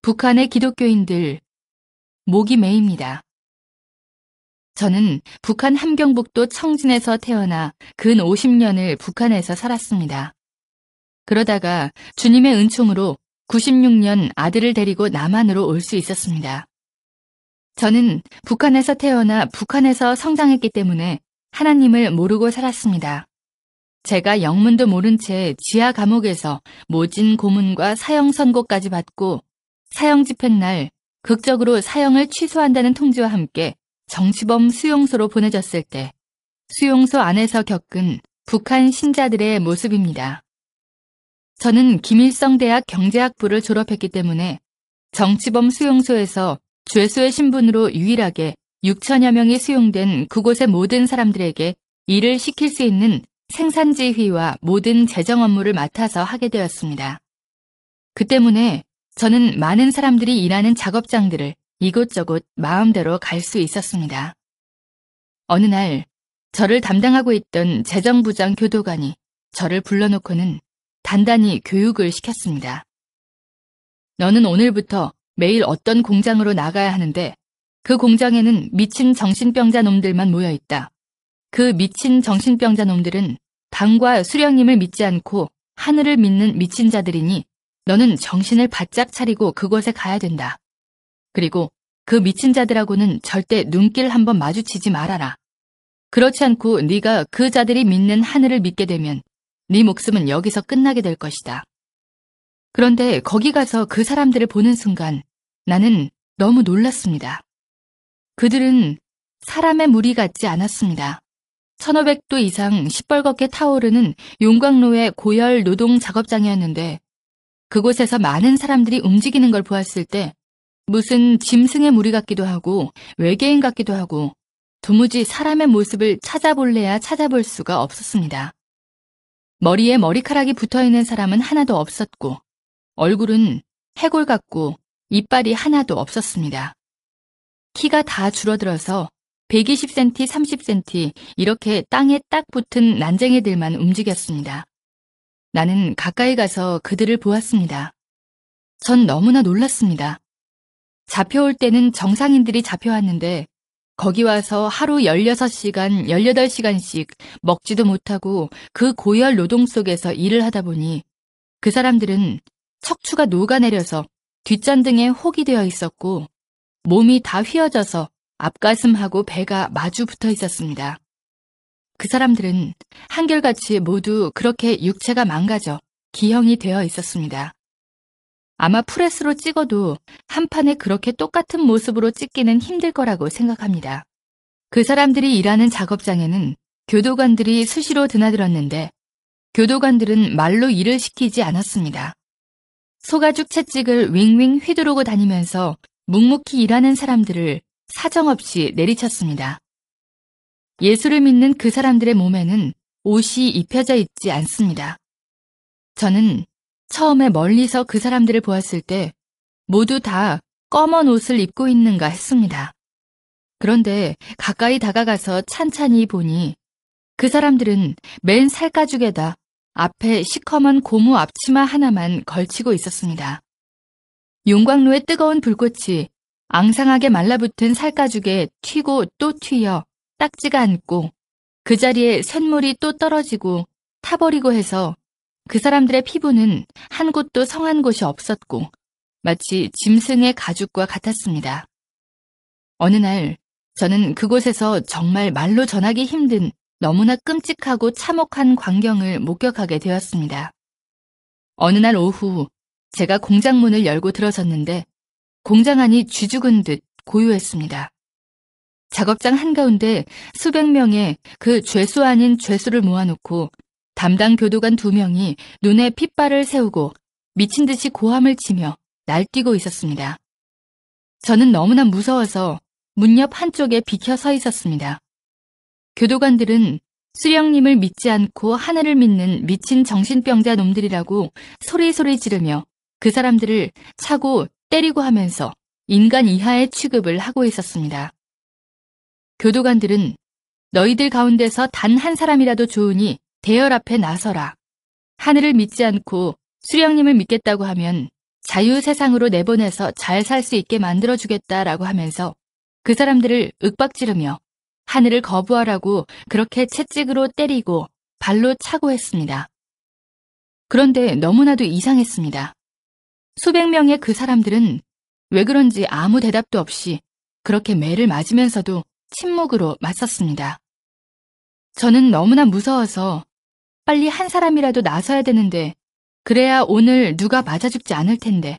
북한의 기독교인들, 목이 메입니다. 저는 북한 함경북도 청진에서 태어나 근 50년을 북한에서 살았습니다. 그러다가 주님의 은총으로 96년 아들을 데리고 남한으로 올 수 있었습니다. 저는 북한에서 태어나 북한에서 성장했기 때문에 하나님을 모르고 살았습니다. 제가 영문도 모른 채 지하 감옥에서 모진 고문과 사형 선고까지 받고 사형 집행날 극적으로 사형을 취소한다는 통지와 함께 정치범 수용소로 보내졌을 때 수용소 안에서 겪은 북한 신자들의 모습입니다. 저는 김일성대학 경제학부를 졸업했기 때문에 정치범 수용소에서 죄수의 신분으로 유일하게 6천여 명이 수용된 그곳의 모든 사람들에게 일을 시킬 수 있는 생산지휘와 모든 재정 업무를 맡아서 하게 되었습니다. 그 때문에 저는 많은 사람들이 일하는 작업장들을 이곳저곳 마음대로 갈 수 있었습니다. 어느 날 저를 담당하고 있던 재정부장 교도관이 저를 불러놓고는 단단히 교육을 시켰습니다. 너는 오늘부터 매일 어떤 공장으로 나가야 하는데 그 공장에는 미친 정신병자 놈들만 모여 있다. 그 미친 정신병자 놈들은 당과 수령님을 믿지 않고 하늘을 믿는 미친 자들이니 너는 정신을 바짝 차리고 그곳에 가야 된다. 그리고 그 미친 자들하고는 절대 눈길 한번 마주치지 말아라. 그렇지 않고 네가 그 자들이 믿는 하늘을 믿게 되면 네 목숨은 여기서 끝나게 될 것이다. 그런데 거기 가서 그 사람들을 보는 순간 나는 너무 놀랐습니다. 그들은 사람의 무리 같지 않았습니다. 1500도 이상 시뻘겋게 타오르는 용광로의 고열 노동 작업장이었는데 그곳에서 많은 사람들이 움직이는 걸 보았을 때 무슨 짐승의 무리 같기도 하고 외계인 같기도 하고 도무지 사람의 모습을 찾아볼래야 찾아볼 수가 없었습니다. 머리에 머리카락이 붙어있는 사람은 하나도 없었고 얼굴은 해골 같고 이빨이 하나도 없었습니다. 키가 다 줄어들어서 120cm, 30cm 이렇게 땅에 딱 붙은 난쟁이들만 움직였습니다. 나는 가까이 가서 그들을 보았습니다. 전 너무나 놀랐습니다. 잡혀올 때는 정상인들이 잡혀왔는데 거기 와서 하루 16시간, 18시간씩 먹지도 못하고 그 고열 노동 속에서 일을 하다 보니 그 사람들은 척추가 녹아내려서 뒷잔등에 혹이 되어 있었고 몸이 다 휘어져서 앞가슴하고 배가 마주 붙어 있었습니다. 그 사람들은 한결같이 모두 그렇게 육체가 망가져 기형이 되어 있었습니다. 아마 프레스로 찍어도 한 판에 그렇게 똑같은 모습으로 찍기는 힘들 거라고 생각합니다. 그 사람들이 일하는 작업장에는 교도관들이 수시로 드나들었는데 교도관들은 말로 일을 시키지 않았습니다. 소가죽 채찍을 윙윙 휘두르고 다니면서 묵묵히 일하는 사람들을 사정없이 내리쳤습니다. 예수를 믿는 그 사람들의 몸에는 옷이 입혀져 있지 않습니다. 저는 처음에 멀리서 그 사람들을 보았을 때 모두 다 검은 옷을 입고 있는가 했습니다. 그런데 가까이 다가가서 찬찬히 보니 그 사람들은 맨 살가죽에다 앞에 시커먼 고무 앞치마 하나만 걸치고 있었습니다. 용광로의 뜨거운 불꽃이 앙상하게 말라붙은 살가죽에 튀고 또 튀어 딱지가 않고 그 자리에 쇳물이 또 떨어지고 타버리고 해서 그 사람들의 피부는 한 곳도 성한 곳이 없었고 마치 짐승의 가죽과 같았습니다. 어느 날 저는 그곳에서 정말 말로 전하기 힘든 너무나 끔찍하고 참혹한 광경을 목격하게 되었습니다. 어느 날 오후 제가 공장 문을 열고 들어섰는데 공장 안이 쥐죽은 듯 고요했습니다. 작업장 한가운데 수백 명의 그 죄수 아닌 죄수를 모아놓고 담당 교도관 2명이 눈에 핏발을 세우고 미친 듯이 고함을 치며 날뛰고 있었습니다. 저는 너무나 무서워서 문 옆 한쪽에 비켜 서 있었습니다. 교도관들은 수령님을 믿지 않고 하늘을 믿는 미친 정신병자 놈들이라고 소리소리 지르며 그 사람들을 차고 때리고 하면서 인간 이하의 취급을 하고 있었습니다. 교도관들은 너희들 가운데서 단 한 사람이라도 좋으니 대열 앞에 나서라. 하늘을 믿지 않고 수령님을 믿겠다고 하면 자유 세상으로 내보내서 잘 살 수 있게 만들어주겠다라고 하면서 그 사람들을 윽박지르며 하늘을 거부하라고 그렇게 채찍으로 때리고 발로 차고 했습니다. 그런데 너무나도 이상했습니다. 수백 명의 그 사람들은 왜 그런지 아무 대답도 없이 그렇게 매를 맞으면서도 침묵으로 맞섰습니다. 저는 너무나 무서워서 빨리 한 사람이라도 나서야 되는데 그래야 오늘 누가 맞아 죽지 않을 텐데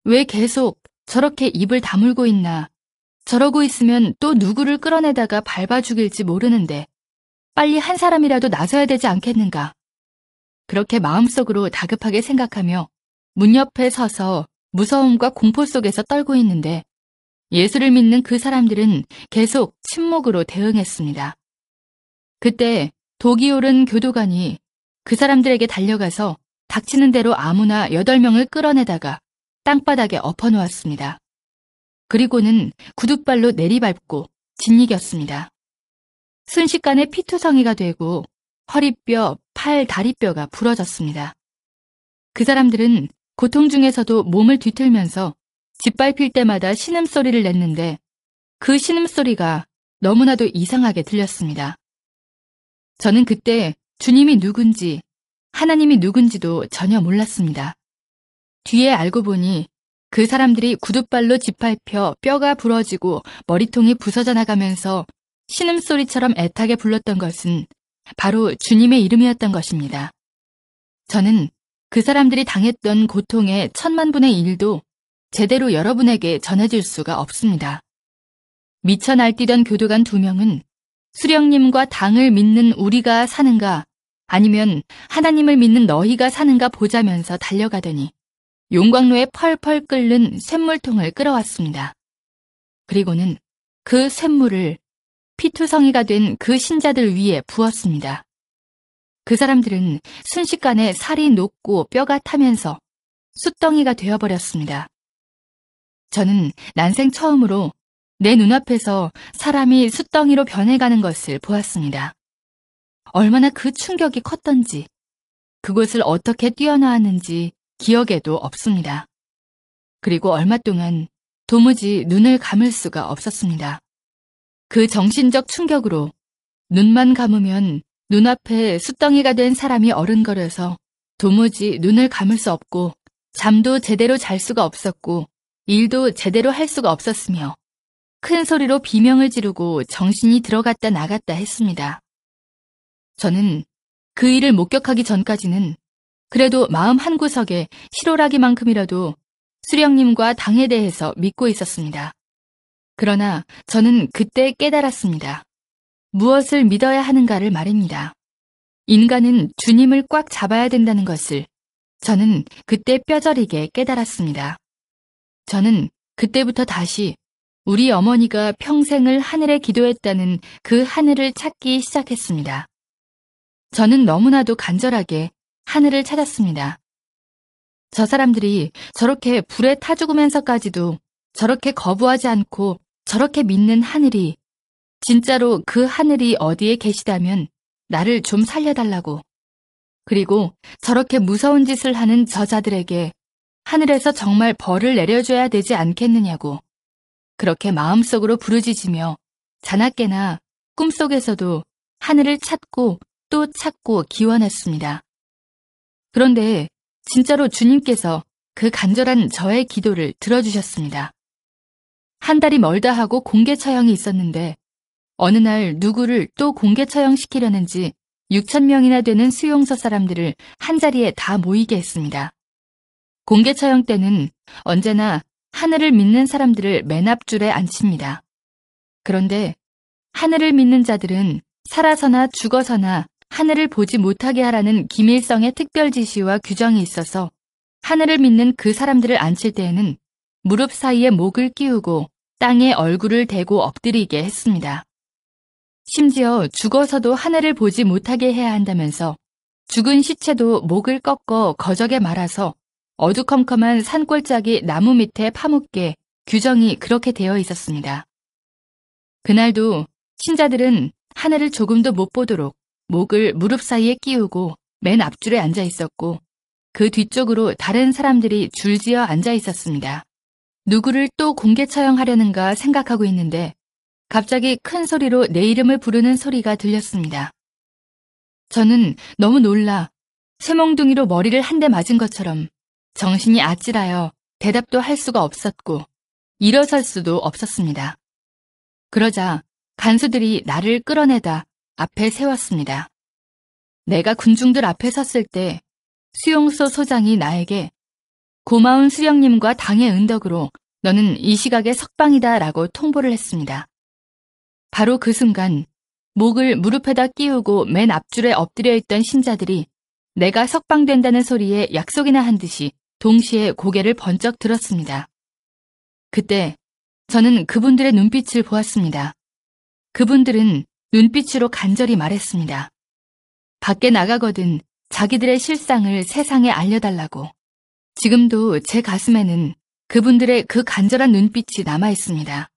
왜 계속 저렇게 입을 다물고 있나. 저러고 있으면 또 누구를 끌어내다가 밟아 죽일지 모르는데 빨리 한 사람이라도 나서야 되지 않겠는가. 그렇게 마음속으로 다급하게 생각하며 문 옆에 서서 무서움과 공포 속에서 떨고 있는데 예수를 믿는 그 사람들은 계속 침묵으로 대응했습니다. 그때 독이 오른 교도관이 그 사람들에게 달려가서 닥치는 대로 아무나 8명을 끌어내다가 땅바닥에 엎어놓았습니다. 그리고는 구둣발로 내리밟고 짓이겼습니다. 순식간에 피투성이가 되고 허리뼈, 팔, 다리뼈가 부러졌습니다. 그 사람들은 고통 중에서도 몸을 뒤틀면서 짓밟힐 때마다 신음소리를 냈는데 그 신음소리가 너무나도 이상하게 들렸습니다. 저는 그때 주님이 누군지 하나님이 누군지도 전혀 몰랐습니다. 뒤에 알고 보니 그 사람들이 구둣발로 짓밟혀 뼈가 부러지고 머리통이 부서져 나가면서 신음소리처럼 애타게 불렀던 것은 바로 주님의 이름이었던 것입니다. 저는 그 사람들이 당했던 고통의 1000만분의 1도 제대로 여러분에게 전해줄 수가 없습니다. 미쳐 날뛰던 교도관 2명은 수령님과 당을 믿는 우리가 사는가 아니면 하나님을 믿는 너희가 사는가 보자면서 달려가더니 용광로에 펄펄 끓는 샘물통을 끌어왔습니다. 그리고는 그 샘물을 피투성이가 된 그 신자들 위에 부었습니다. 그 사람들은 순식간에 살이 녹고 뼈가 타면서 숯덩이가 되어버렸습니다. 저는 난생 처음으로 내 눈앞에서 사람이 숯덩이로 변해가는 것을 보았습니다. 얼마나 그 충격이 컸던지, 그곳을 어떻게 뛰어나왔는지 기억에도 없습니다. 그리고 얼마 동안 도무지 눈을 감을 수가 없었습니다. 그 정신적 충격으로 눈만 감으면 눈앞에 숯덩이가 된 사람이 어른거려서 도무지 눈을 감을 수 없고 잠도 제대로 잘 수가 없었고 일도 제대로 할 수가 없었으며 큰 소리로 비명을 지르고 정신이 들어갔다 나갔다 했습니다. 저는 그 일을 목격하기 전까지는 그래도 마음 한구석에 실오라기만큼이라도 수령님과 당에 대해서 믿고 있었습니다. 그러나 저는 그때 깨달았습니다. 무엇을 믿어야 하는가를 말입니다. 인간은 주님을 꽉 잡아야 된다는 것을 저는 그때 뼈저리게 깨달았습니다. 저는 그때부터 다시 우리 어머니가 평생을 하늘에 기도했다는 그 하늘을 찾기 시작했습니다. 저는 너무나도 간절하게 하늘을 찾았습니다. 저 사람들이 저렇게 불에 타 죽으면서까지도 저렇게 거부하지 않고 저렇게 믿는 하늘이 진짜로 그 하늘이 어디에 계시다면 나를 좀 살려달라고. 그리고 저렇게 무서운 짓을 하는 저자들에게 하늘에서 정말 벌을 내려줘야 되지 않겠느냐고. 그렇게 마음속으로 부르짖으며 자나깨나 꿈속에서도 하늘을 찾고 또 찾고 기원했습니다. 그런데 진짜로 주님께서 그 간절한 저의 기도를 들어주셨습니다. 한 달이 멀다 하고 공개 처형이 있었는데 어느 날 누구를 또 공개 처형시키려는지 6,000명이나 되는 수용소 사람들을 한자리에 다 모이게 했습니다. 공개 처형 때는 언제나 하늘을 믿는 사람들을 맨 앞줄에 앉힙니다. 그런데 하늘을 믿는 자들은 살아서나 죽어서나 하늘을 보지 못하게 하라는 기밀성의 특별 지시와 규정이 있어서 하늘을 믿는 그 사람들을 앉힐 때에는 무릎 사이에 목을 끼우고 땅에 얼굴을 대고 엎드리게 했습니다. 심지어 죽어서도 하늘을 보지 못하게 해야 한다면서 죽은 시체도 목을 꺾어 거적에 말아서 어두컴컴한 산골짜기 나무 밑에 파묻게 규정이 그렇게 되어 있었습니다. 그날도 신자들은 하늘을 조금도 못 보도록 목을 무릎 사이에 끼우고 맨 앞줄에 앉아 있었고 그 뒤쪽으로 다른 사람들이 줄지어 앉아 있었습니다. 누구를 또 공개 처형하려는가 생각하고 있는데 갑자기 큰 소리로 내 이름을 부르는 소리가 들렸습니다. 저는 너무 놀라 쇠몽둥이로 머리를 한 대 맞은 것처럼 정신이 아찔하여 대답도 할 수가 없었고 일어설 수도 없었습니다. 그러자 간수들이 나를 끌어내다 앞에 세웠습니다. 내가 군중들 앞에 섰을 때 수용소 소장이 나에게 고마운 수령님과 당의 은덕으로 너는 이 시각에 석방이다 라고 통보를 했습니다. 바로 그 순간 목을 무릎에다 끼우고 맨 앞줄에 엎드려 있던 신자들이 내가 석방된다는 소리에 약속이나 한 듯이 동시에 고개를 번쩍 들었습니다. 그때 저는 그분들의 눈빛을 보았습니다. 그분들은 눈빛으로 간절히 말했습니다. 밖에 나가거든 자기들의 실상을 세상에 알려달라고. 지금도 제 가슴에는 그분들의 그 간절한 눈빛이 남아 있습니다.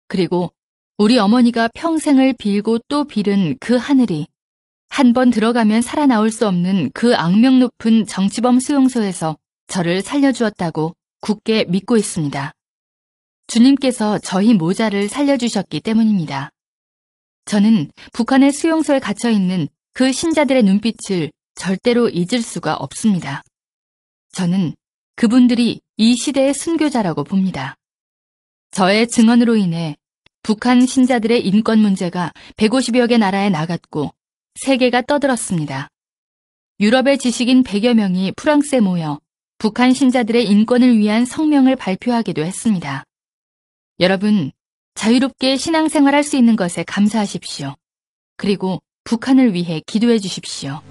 그리고 우리 어머니가 평생을 빌고 또 빌은 그 하늘이 한 번 들어가면 살아나올 수 없는 그 악명 높은 정치범 수용소에서 저를 살려주었다고 굳게 믿고 있습니다. 주님께서 저희 모자를 살려주셨기 때문입니다. 저는 북한의 수용소에 갇혀있는 그 신자들의 눈빛을 절대로 잊을 수가 없습니다. 저는 그분들이 이 시대의 순교자라고 봅니다. 저의 증언으로 인해 북한 신자들의 인권 문제가 150여 개 나라에 나갔고 세계가 떠들었습니다. 유럽의 지식인 100여 명이 프랑스에 모여 북한 신자들의 인권을 위한 성명을 발표하기도 했습니다. 여러분, 자유롭게 신앙생활할 수 있는 것에 감사하십시오. 그리고 북한을 위해 기도해 주십시오.